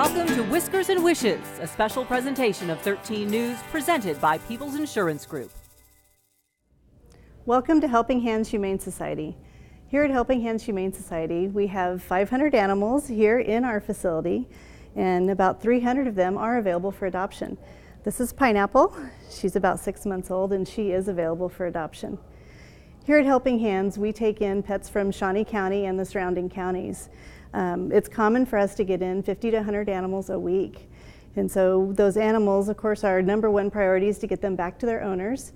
Welcome to Whiskers and Wishes, a special presentation of 13 News presented by People's Insurance Group. Welcome to Helping Hands Humane Society. Here at Helping Hands Humane Society, we have 500 animals here in our facility, and about 300 of them are available for adoption. This is Pineapple. She's about 6 months old, and she is available for adoption. Here at Helping Hands, we take in pets from Shawnee County and the surrounding counties. It's common for us to get in 50 to 100 animals a week. And so those animals, of course, our number one priority is to get them back to their owners.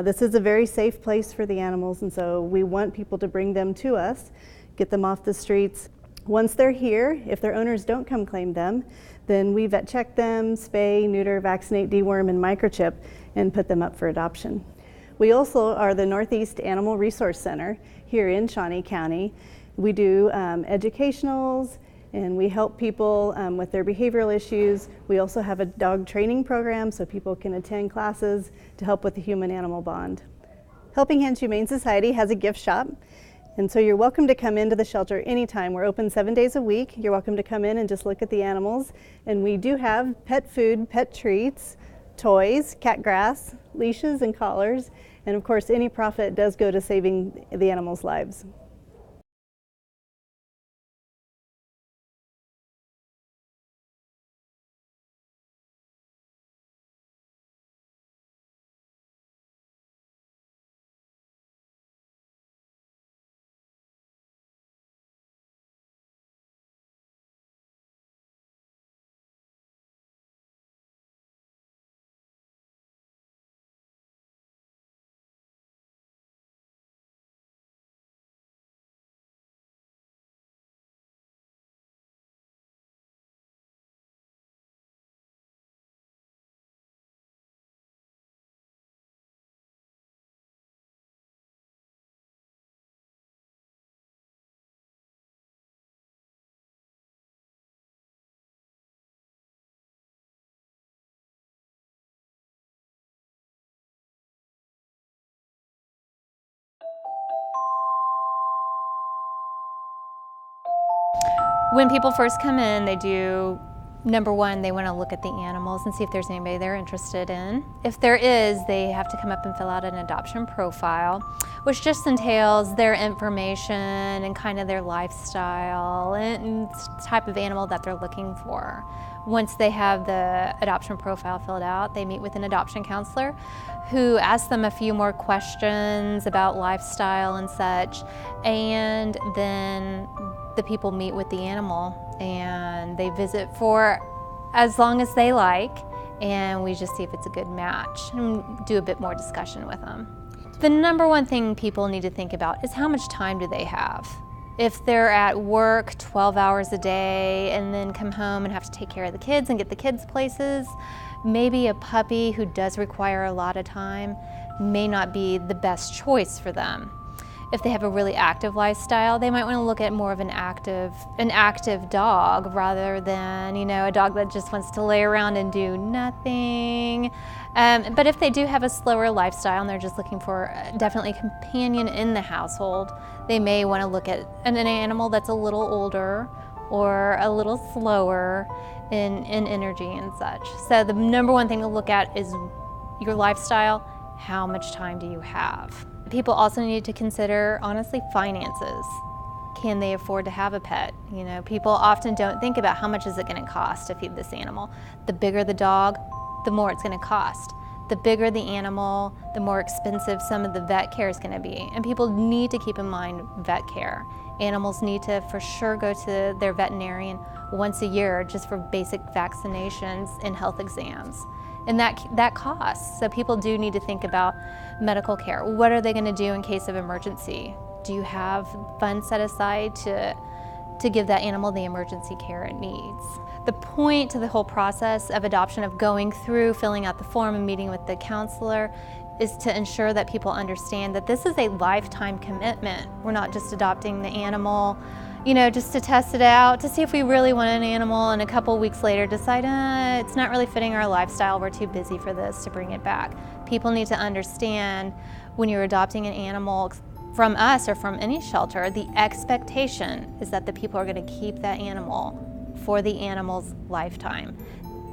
This is a very safe place for the animals, and so we want people to bring them to us, get them off the streets. Once they're here, if their owners don't come claim them, then we vet check them, spay, neuter, vaccinate, deworm, and microchip, and put them up for adoption. We also are the Northeast Animal Resource Center here in Shawnee County. We do educationals, and we help people with their behavioral issues. We also have a dog training program so people can attend classes to help with the human-animal bond. Helping Hands Humane Society has a gift shop, and so you're welcome to come into the shelter anytime. We're open 7 days a week. You're welcome to come in and just look at the animals. And we do have pet food, pet treats, toys, cat grass, leashes, and collars. And of course, any profit does go to saving the animals' lives. When people first come in, they do, number one, they want to look at the animals and see if there's anybody they're interested in. If there is, they have to come up and fill out an adoption profile, which just entails their information and kind of their lifestyle and type of animal that they're looking for. Once they have the adoption profile filled out, they meet with an adoption counselor who asks them a few more questions about lifestyle and such, and then the people meet with the animal and they visit for as long as they like, and we just see if it's a good match and do a bit more discussion with them. The number one thing people need to think about is how much time do they have. If they're at work 12 hours a day and then come home and have to take care of the kids and get the kids places, maybe a puppy who does require a lot of time may not be the best choice for them. If they have a really active lifestyle, they might want to look at more of an active dog rather than, a dog that just wants to lay around and do nothing. But if they do have a slower lifestyle and they're just looking for definitely a companion in the household, they may want to look at an animal that's a little older or a little slower in energy and such. So the number one thing to look at is your lifestyle. How much time do you have? People also need to consider, honestly, finances. Can they afford to have a pet? People often don't think about how much is it going to cost to feed this animal. The bigger the dog, the more it's going to cost. The bigger the animal, the more expensive some of the vet care is going to be. And people need to keep in mind vet care. Animals need to for sure go to their veterinarian once a year just for basic vaccinations and health exams. And that costs. So people do need to think about medical care. What are they going to do in case of emergency? Do you have funds set aside to give that animal the emergency care it needs? The point to the whole process of adoption, of going through, filling out the form and meeting with the counselor, is to ensure that people understand that this is a lifetime commitment. We're not just adopting the animal, just to test it out, to see if we really want an animal, and a couple weeks later decide, it's not really fitting our lifestyle, we're too busy for this, to bring it back. People need to understand when you're adopting an animal from us or from any shelter, the expectation is that the people are going to keep that animal for the animal's lifetime.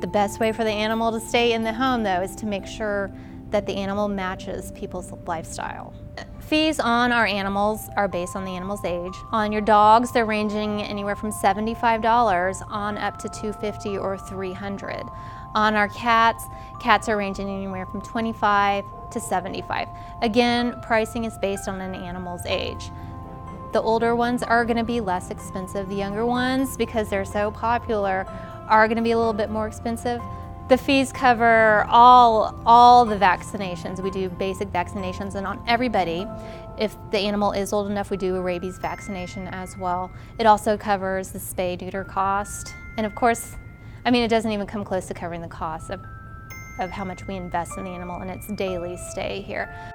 The best way for the animal to stay in the home, though, is to make sure that the animal matches people's lifestyle. Fees on our animals are based on the animal's age. On your dogs, they're ranging anywhere from $75 on up to $250 or $300. On our cats, cats are ranging anywhere from $25 to $75. Again, pricing is based on an animal's age. The older ones are going to be less expensive. The younger ones, because they're so popular, are going to be a little bit more expensive. The fees cover all the vaccinations. We do basic vaccinations, and on everybody, if the animal is old enough, we do a rabies vaccination as well. It also covers the spay-neuter cost. And of course, I mean, it doesn't even come close to covering the cost of how much we invest in the animal and its daily stay here.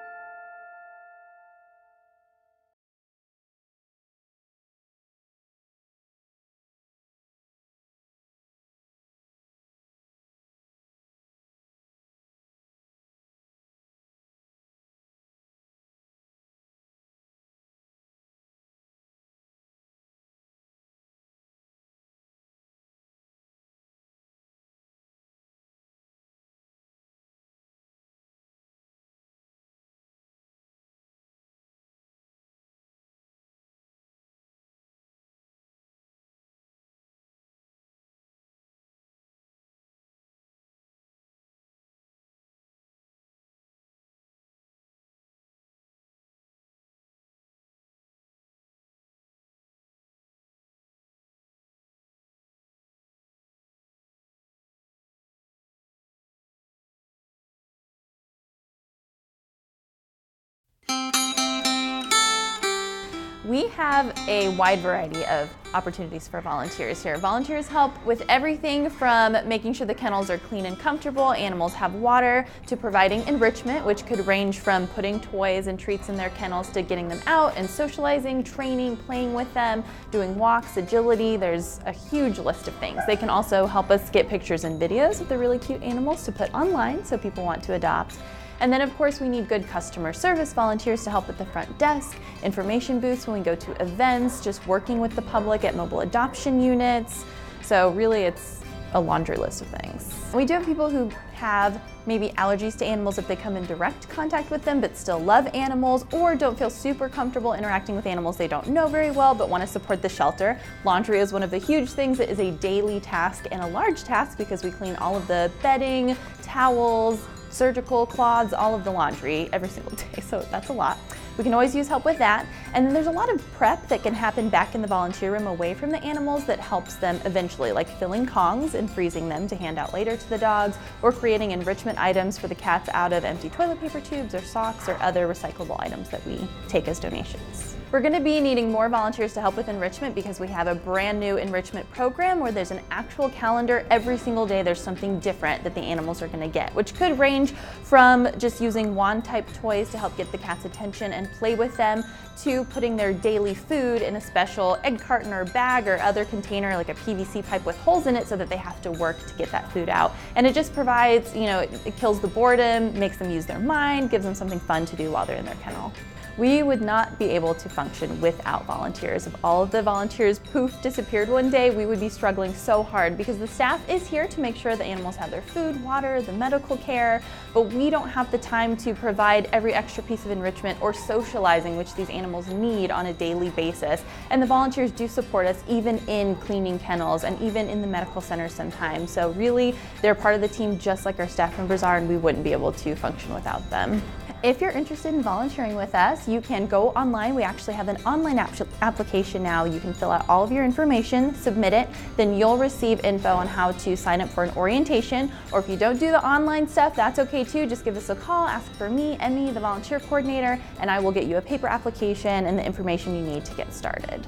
We have a wide variety of opportunities for volunteers here. Volunteers help with everything from making sure the kennels are clean and comfortable, animals have water, to providing enrichment, which could range from putting toys and treats in their kennels to getting them out and socializing, training, playing with them, doing walks, agility. There's a huge list of things. They can also help us get pictures and videos of the really cute animals to put online so people want to adopt. And then of course we need good customer service volunteers to help at the front desk, information booths when we go to events, just working with the public at mobile adoption units. So really it's a laundry list of things. We do have people who have maybe allergies to animals if they come in direct contact with them but still love animals, or don't feel super comfortable interacting with animals they don't know very well but want to support the shelter. Laundry is one of the huge things that is a daily task and a large task because we clean all of the bedding, towels, surgical cloths, all of the laundry every single day, so that's a lot. We can always use help with that. And then there's a lot of prep that can happen back in the volunteer room away from the animals that helps them eventually, like filling Kongs and freezing them to hand out later to the dogs, or creating enrichment items for the cats out of empty toilet paper tubes or socks or other recyclable items that we take as donations. We're going to be needing more volunteers to help with enrichment because we have a brand new enrichment program where there's an actual calendar. Every single day there's something different that the animals are going to get, which could range from just using wand type toys to help get the cat's attention and play with them, to putting their daily food in a special egg carton or bag or other container like a PVC pipe with holes in it so that they have to work to get that food out. And it just provides, it kills the boredom, makes them use their mind, gives them something fun to do while they're in their kennel. We would not be able to function without volunteers. If all of the volunteers poof disappeared one day, we would be struggling so hard because the staff is here to make sure the animals have their food, water, the medical care, but we don't have the time to provide every extra piece of enrichment or socializing which these animals need on a daily basis. And the volunteers do support us even in cleaning kennels and even in the medical center sometimes. So really, they're part of the team just like our staff members are, and we wouldn't be able to function without them. If you're interested in volunteering with us, you can go online. We actually have an online application now. You can fill out all of your information, submit it, then you'll receive info on how to sign up for an orientation. Or if you don't do the online stuff, that's okay too. Just give us a call, ask for me, Emmy, the volunteer coordinator, and I will get you a paper application and the information you need to get started.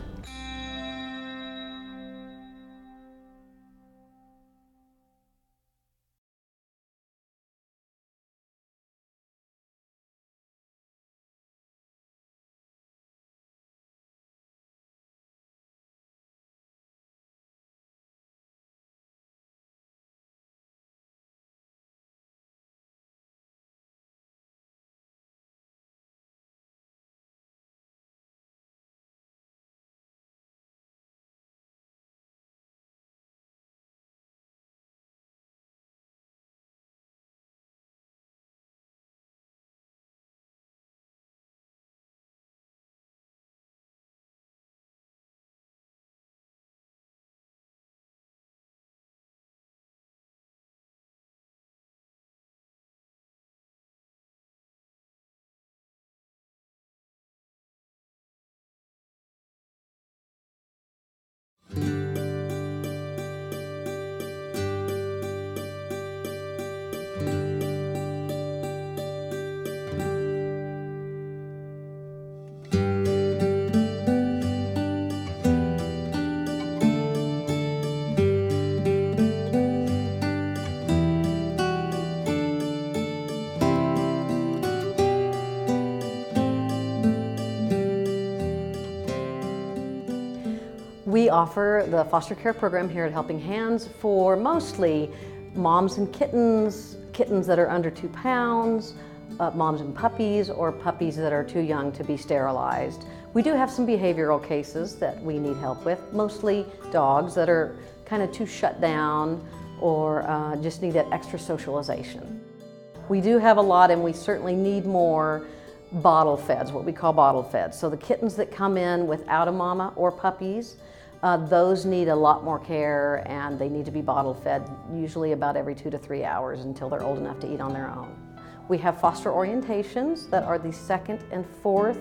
We offer the foster care program here at Helping Hands for mostly moms and kittens, kittens that are under 2 pounds, moms and puppies, or puppies that are too young to be sterilized. We do have some behavioral cases that we need help with, mostly dogs that are kind of too shut down or just need that extra socialization. We do have a lot, and we certainly need more bottle feds, what we call bottle feds. So the kittens that come in without a mama or puppies, those need a lot more care, and they need to be bottle fed usually about every 2 to 3 hours until they're old enough to eat on their own. We have foster orientations that are the 2nd and 4th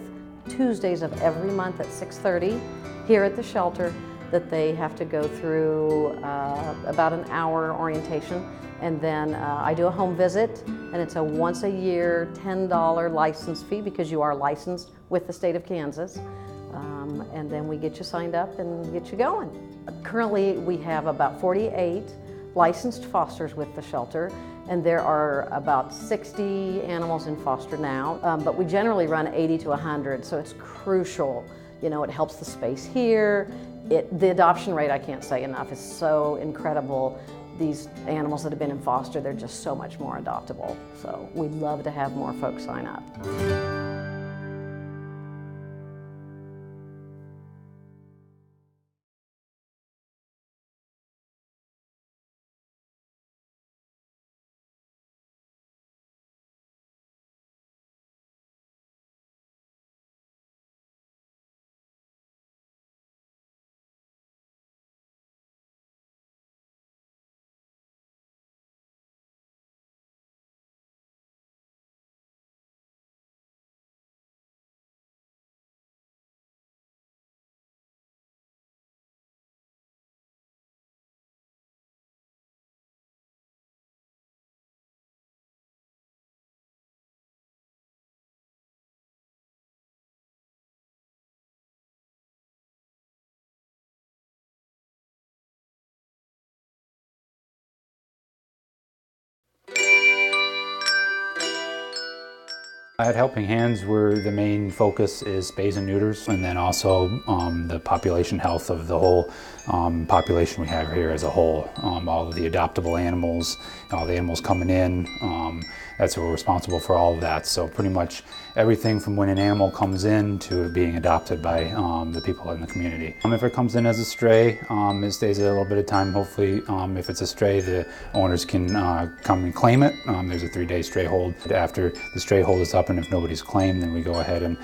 Tuesdays of every month at 6:30 here at the shelter, that they have to go through about an hour orientation, and then I do a home visit, and it's a once a year $10 license fee because you are licensed with the state of Kansas, and then we get you signed up and get you going. Currently we have about 48 licensed fosters with the shelter, and there are about 60 animals in foster now, but we generally run 80 to 100, so it's crucial. You know, it helps the space here. The adoption rate, I can't say enough, is so incredible. These animals that have been in foster, they're just so much more adoptable. So we'd love to have more folks sign up. At Helping Hands, the main focus is spays and neuters, and then also the population health of the whole population we have here as a whole. All of the adoptable animals, all the animals coming in, that's what we're responsible for all of that. So pretty much everything from when an animal comes in to being adopted by the people in the community. If it comes in as a stray, it stays a little bit of time. Hopefully, if it's a stray, the owners can come and claim it. There's a 3-day stray hold. After the stray hold is up, and if nobody's claimed, then we go ahead and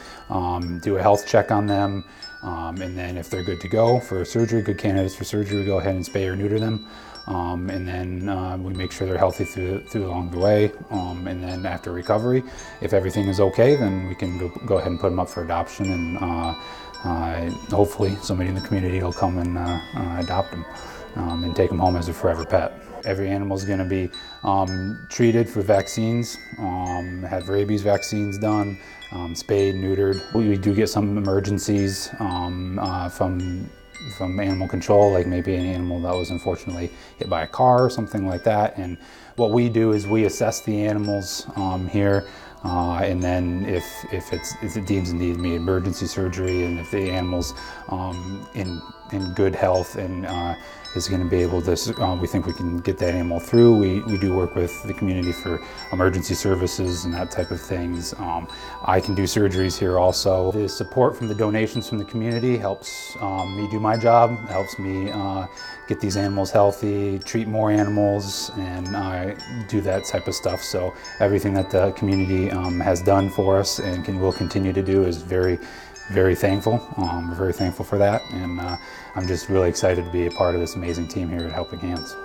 do a health check on them. And then if they're good to go for surgery, good candidates for surgery, we go ahead and spay or neuter them. And then we make sure they're healthy through along the way. And then after recovery, if everything is okay, then we can go ahead and put them up for adoption, and hopefully somebody in the community will come and adopt them and take them home as a forever pet. Every animal is going to be treated for vaccines, have rabies vaccines done, spayed, neutered. We do get some emergencies from animal control, like maybe an animal that was unfortunately hit by a car or something like that. And what we do is we assess the animals here, and then if it deems a need me emergency surgery, and if the animal's in good health and is going to be able to, we think we can get that animal through. We do work with the community for emergency services and that type of things. I can do surgeries here also. The support from the donations from the community helps me do my job, helps me get these animals healthy, treat more animals, and do that type of stuff. So everything that the community has done for us and will continue to do is very thankful. We're very thankful for that, and I'm just really excited to be a part of this amazing team here at Helping Hands.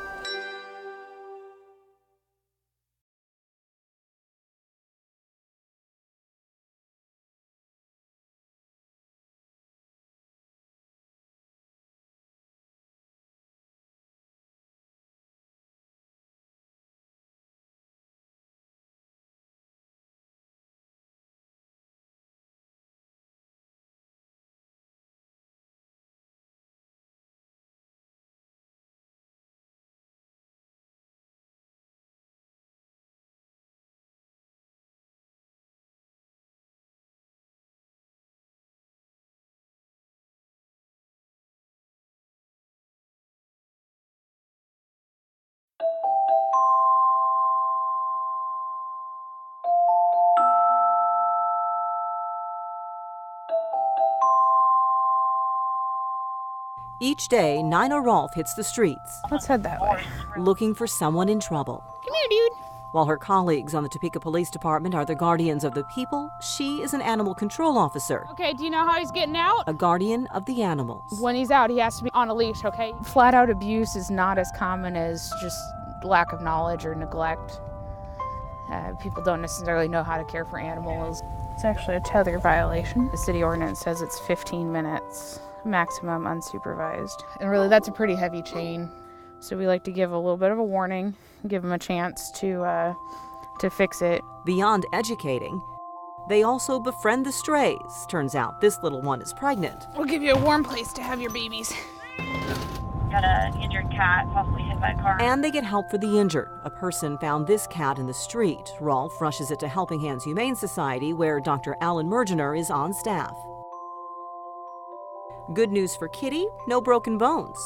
Each day, Nina Rolfe hits the streets Let's head that way. looking for someone in trouble. Come here, dude. While her colleagues on the Topeka Police Department are the guardians of the people, she is an animal control officer, Okay, do you know how he's getting out? a guardian of the animals. When he's out, he has to be on a leash, okay? Flat out abuse is not as common as just lack of knowledge or neglect. People don't necessarily know how to care for animals. It's actually a tether violation. The city ordinance says it's 15 minutes maximum unsupervised. And really, that's a pretty heavy chain. So we like to give a little bit of a warning, give them a chance to fix it. Beyond educating, they also befriend the strays. Turns out this little one is pregnant. We'll give you a warm place to have your babies. Got an injured cat, possibly hit by a car. And they get help for the injured. A person found this cat in the street. Rolfe rushes it to Helping Hands Humane Society, where Dr. Alan Mergener is on staff. Good news for Kitty, no broken bones.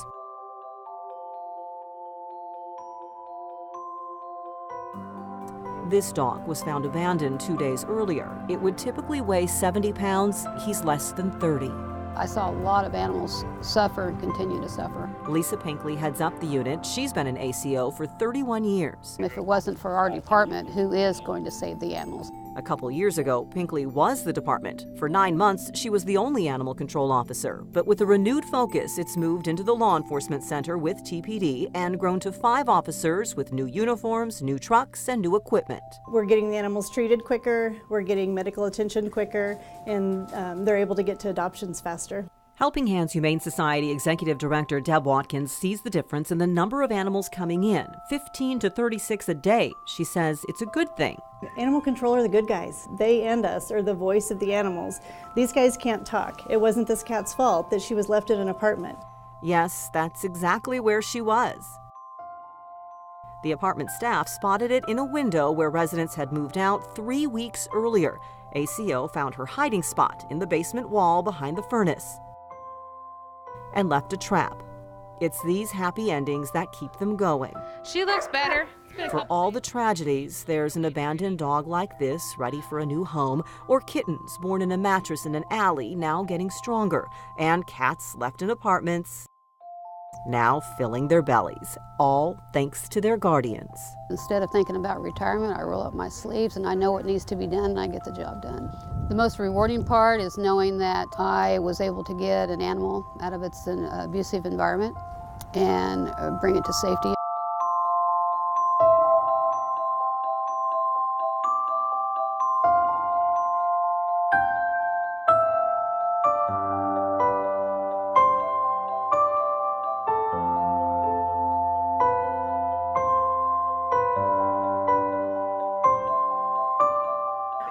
This dog was found abandoned 2 days earlier. It would typically weigh 70 pounds. He's less than 30. I saw a lot of animals suffer and continue to suffer. Lisa Pinkley heads up the unit. She's been an ACO for 31 years. If it wasn't for our department, who is going to save the animals? A couple years ago, Pinkley was the department. For 9 months, she was the only animal control officer. But with a renewed focus, it's moved into the law enforcement center with TPD and grown to 5 officers with new uniforms, new trucks, and new equipment. We're getting the animals treated quicker, we're getting medical attention quicker, and they're able to get to adoptions faster. Helping Hands Humane Society Executive Director Deb Watkins sees the difference in the number of animals coming in, 15 to 36 a day. She says it's a good thing. Animal control are the good guys. They and us are the voice of the animals. These guys can't talk. It wasn't this cat's fault that she was left in an apartment. Yes, that's exactly where she was. The apartment staff spotted it in a window where residents had moved out 3 weeks earlier. ACO found her hiding spot in the basement wall behind the furnace and left a trap. It's these happy endings that keep them going. She looks better. For all the tragedies, there's an abandoned dog like this, ready for a new home, or kittens born in a mattress in an alley, now getting stronger, and cats left in apartments, now filling their bellies, all thanks to their guardians. Instead of thinking about retirement, I roll up my sleeves and I know what needs to be done and I get the job done. The most rewarding part is knowing that I was able to get an animal out of its abusive environment and bring it to safety.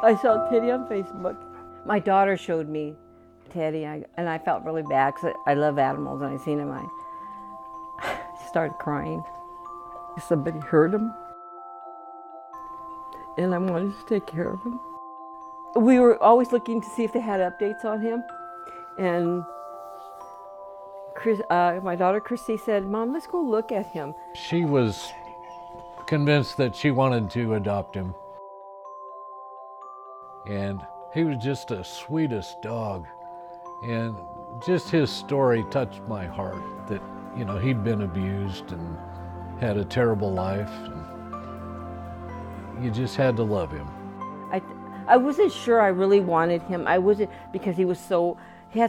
I saw Teddy on Facebook. My daughter showed me Teddy, and I felt really bad because I love animals, and I seen him. I started crying. Somebody hurt him, and I wanted to take care of him. We were always looking to see if they had updates on him, and my daughter Christy said, "Mom, let's go look at him." She was convinced that she wanted to adopt him. And he was just the sweetest dog. And just his story touched my heart that, you know, he'd been abused and had a terrible life. And you just had to love him. I wasn't sure I really wanted him. I wasn't, because he had so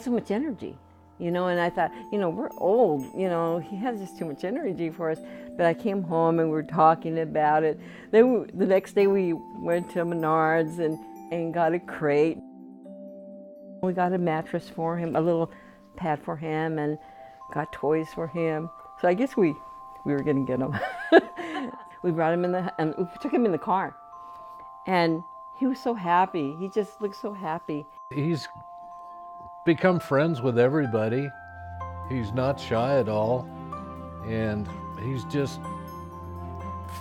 much energy, you know, and I thought, you know, we're old, you know, he has just too much energy for us. But I came home and we were talking about it. Then the next day we went to Menards and got a crate. We got a mattress for him, a little pad for him, and got toys for him. So I guess we were gonna get him. We brought him and we took him in the car. And he was so happy. He just looked so happy. He's become friends with everybody. He's not shy at all. And he's just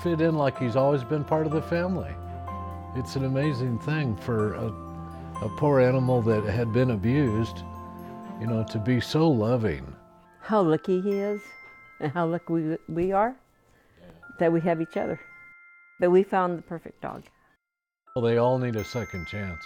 fit in like he's always been part of the family. It's an amazing thing for a poor animal that had been abused, you know, to be so loving. How lucky he is, and how lucky we are that we have each other. But we found the perfect dog. Well, they all need a second chance.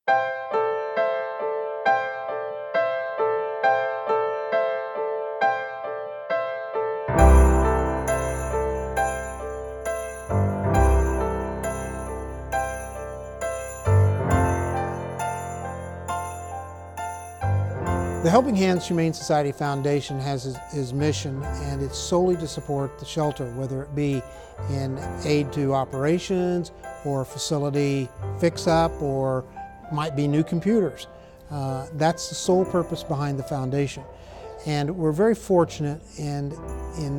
The Helping Hands Humane Society Foundation has his mission, and it's solely to support the shelter, whether it be in aid to operations or facility fix-up or might be new computers. That's the sole purpose behind the foundation. And we're very fortunate in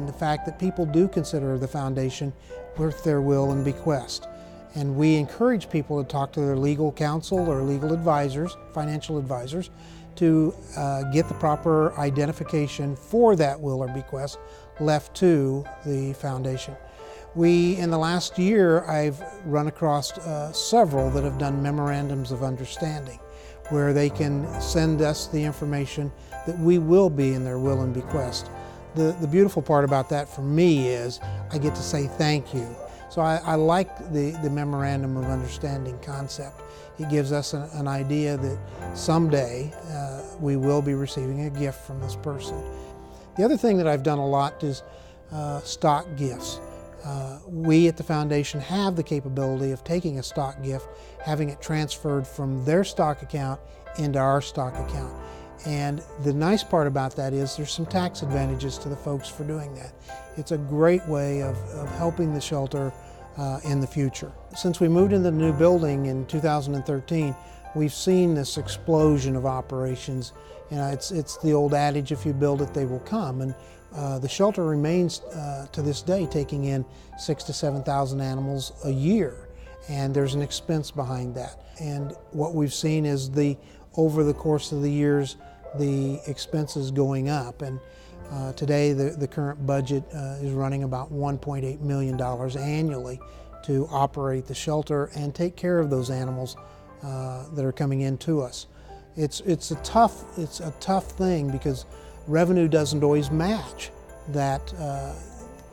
the fact that people do consider the foundation worth their will and bequest. And we encourage people to talk to their legal counsel or legal advisors, financial advisors, to get the proper identification for that will or bequest left to the foundation. In the last year, I've run across several that have done memorandums of understanding, where they can send us the information that we will be in their will and bequest. The beautiful part about that for me is I get to say thank you. So I like the memorandum of understanding concept. It gives us an idea that someday we will be receiving a gift from this person. The other thing that I've done a lot is stock gifts. We at the foundation have the capability of taking a stock gift, having it transferred from their stock account into our stock account. And the nice part about that is there's some tax advantages to the folks for doing that. It's a great way of helping the shelter in the future. Since we moved into the new building in 2013, we've seen this explosion of operations. You know, it's the old adage, if you build it, they will come. And the shelter remains to this day taking in 6,000 to 7,000 animals a year. And there's an expense behind that. And what we've seen is over the course of the years, the expenses going up. And today, the current budget is running about $1.8 million annually to operate the shelter and take care of those animals that are coming in to us. It's a tough thing because revenue doesn't always match that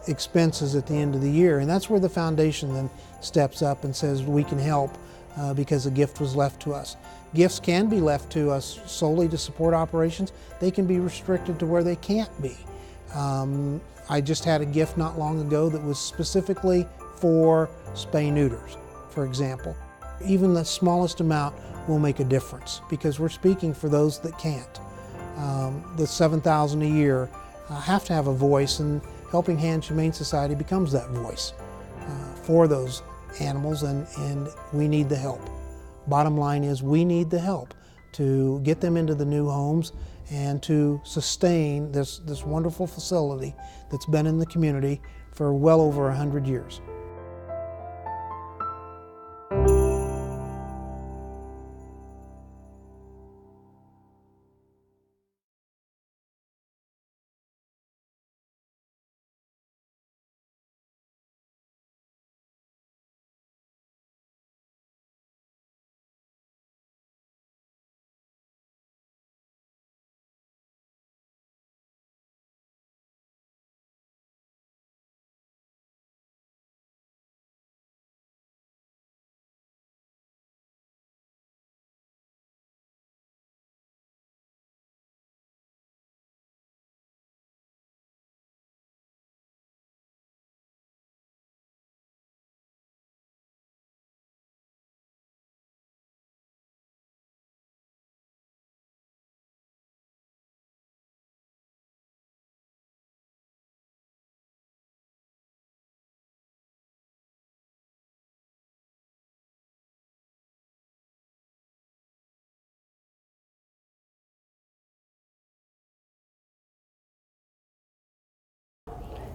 expenses at the end of the year, and that's where the foundation then steps up and says we can help because a gift was left to us. Gifts can be left to us solely to support operations. They can be restricted to where they can't be. I just had a gift not long ago that was specifically for spay-neuters, for example. Even the smallest amount will make a difference because we're speaking for those that can't. The 7,000 a year have to have a voice, and Helping Hands Humane Society becomes that voice for those animals, and we need the help. Bottom line is we need the help to get them into the new homes and to sustain this wonderful facility that's been in the community for well over 100 years.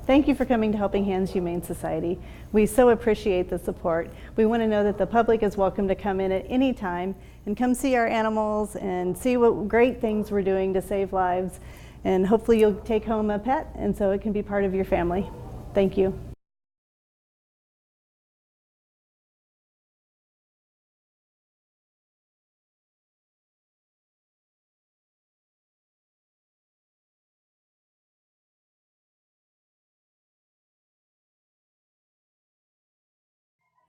Thank you for coming to Helping Hands Humane Society. We so appreciate the support. We want to know that the public is welcome to come in at any time and come see our animals and see what great things we're doing to save lives. And hopefully you'll take home a pet and so it can be part of your family. Thank you.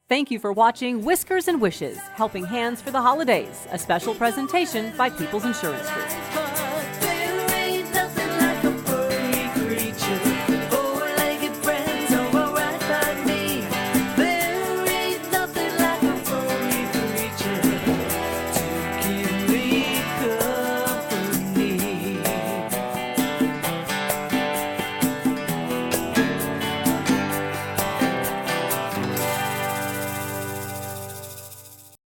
Thank you for watching Whiskers and Wishes, Helping Hands for the Holidays, a special presentation by People's Insurance Group. There ain't nothing like a furry creature.